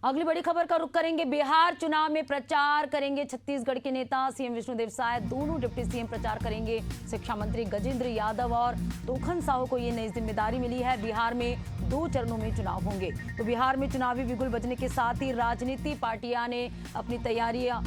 अगली बड़ी खबर का रुख करेंगे। बिहार चुनाव में प्रचार करेंगे छत्तीसगढ़ के नेता सीएम विष्णुदेव साय। दोनों डिप्टी सीएम प्रचार करेंगे। शिक्षा मंत्री गजेंद्र यादव और तोखन साहू को ये नई जिम्मेदारी मिली है। बिहार में 2 चरणों में चुनाव होंगे। तो बिहार में चुनावी बिगुल बजने के साथ ही राजनीति पार्टियां ने अपनी तैयारियां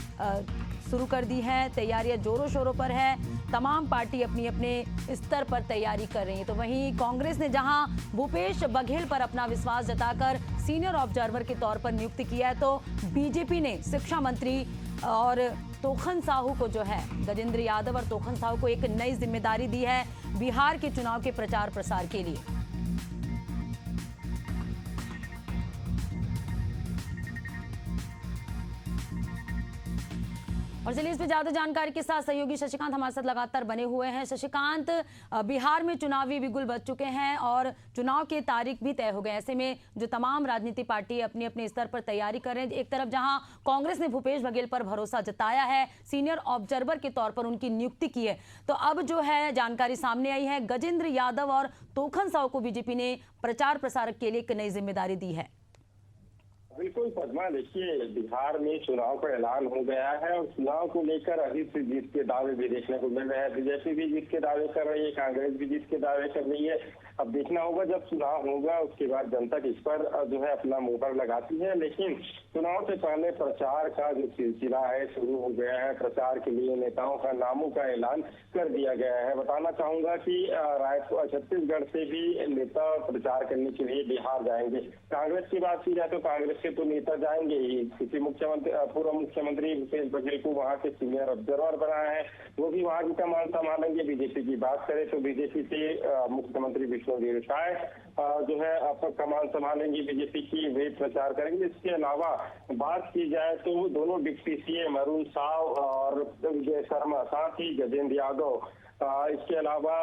शुरू कर दी है। तैयारियां जोरों शोरों पर है। तमाम पार्टी अपनी अपने स्तर पर तैयारी कर रही है। तो वहीं कांग्रेस ने जहां भूपेश बघेल पर अपना विश्वास जताकर सीनियर ऑब्जर्वर के तौर पर नियुक्ति किया है, तो बीजेपी ने शिक्षा मंत्री और तोखन साहू को जो है गजेंद्र यादव और तोखन साहू को एक नई जिम्मेदारी दी है बिहार के चुनाव के प्रचार प्रसार के लिए। और चलिए इस पे ज्यादा जानकारी के साथ सहयोगी शशिकांत हमारे साथ लगातार बने हुए हैं। शशिकांत, बिहार में चुनावी बिगुल बज चुके हैं और चुनाव की तारीख भी तय हो गए। ऐसे में जो तमाम राजनीतिक पार्टी अपने अपने स्तर पर तैयारी कर रहे हैं, एक तरफ जहां कांग्रेस ने भूपेश बघेल पर भरोसा जताया है, सीनियर ऑब्जर्वर के तौर पर उनकी नियुक्ति की है, तो अब जो है जानकारी सामने आई है गजेंद्र यादव और तोखन साहू को बीजेपी ने प्रचार प्रसार के लिए एक नई जिम्मेदारी दी है। बिल्कुल पद्मा, देखिए बिहार में चुनाव का ऐलान हो गया है और चुनाव को लेकर अभी से जीत के दावे भी देखने को मिल रहे हैं। बीजेपी भी जीत के दावे कर रही है, कांग्रेस भी जीत के दावे कर रही है। अब देखना होगा जब चुनाव होगा उसके बाद जनता इस पर जो है अपना मोहर लगाती है। लेकिन चुनाव से पहले प्रचार का जो सिलसिला है शुरू हो गया है। प्रचार के लिए नेताओं का नामों का ऐलान कर दिया गया है। बताना चाहूंगा कि रायपुर छत्तीसगढ़ से भी नेता प्रचार करने के लिए बिहार जाएंगे। कांग्रेस की बात की जाए तो कांग्रेस के तो नेता जाएंगे ही। किसी पूर्व मुख्यमंत्री भूपेश बघेल को वहाँ के सीनियर ऑब्जर्वर बनाया है, वो भी वहाँ की कमान संभालेंगे। बीजेपी की बात करें तो बीजेपी से मुख्यमंत्री विष्णुदेव साय जो है आप कमान संभालेंगे बीजेपी की, वे प्रचार करेंगे। इसके अलावा बात की जाए तो दोनों डिप्टी सीएम अरुण साव और विजय शर्मा, साथ ही गजेंद्र यादव, इसके अलावा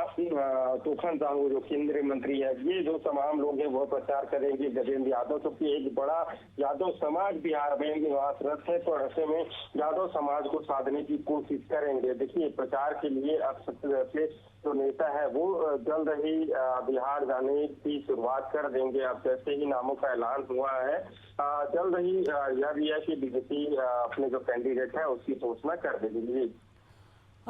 तोखन साहू जो केंद्रीय मंत्री है, ये जो तमाम लोग हैं वो प्रचार करेंगे। गजेंद्र यादव क्योंकि एक बड़ा यादव समाज बिहार में निवासरत है, तो ऐसे में यादव समाज को साधने की कोशिश करेंगे। देखिए प्रचार के लिए अब छत्तीसगढ़ से जो नेता है वो जल्द ही बिहार जाने की शुरुआत कर देंगे। अब जैसे ही नामों का ऐलान हुआ है जल्द ही यह भी है कि बीजेपी अपने जो कैंडिडेट है उसकी घोषणा कर देगी।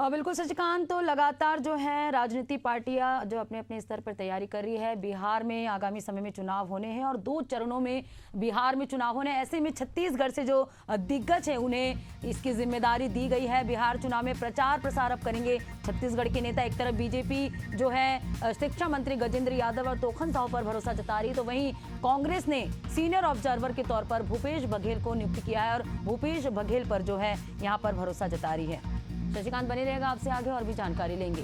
बिल्कुल शशिकांत, तो लगातार जो है राजनीतिक पार्टियां जो अपने अपने स्तर पर तैयारी कर रही है। बिहार में आगामी समय में चुनाव होने हैं और 2 चरणों में बिहार में चुनाव होने हैं। ऐसे में छत्तीसगढ़ से जो दिग्गज है उन्हें इसकी जिम्मेदारी दी गई है। बिहार चुनाव में प्रचार प्रसार अब करेंगे छत्तीसगढ़ के नेता। एक तरफ बीजेपी जो है शिक्षा मंत्री गजेंद्र यादव और तोखन साहू पर भरोसा जता रही, तो वहीं कांग्रेस ने सीनियर ऑब्जर्वर के तौर पर भूपेश बघेल को नियुक्त किया है और भूपेश बघेल पर जो है यहाँ पर भरोसा जता रही है। शशिकांत बने रहेगा, आपसे आगे और भी जानकारी लेंगे।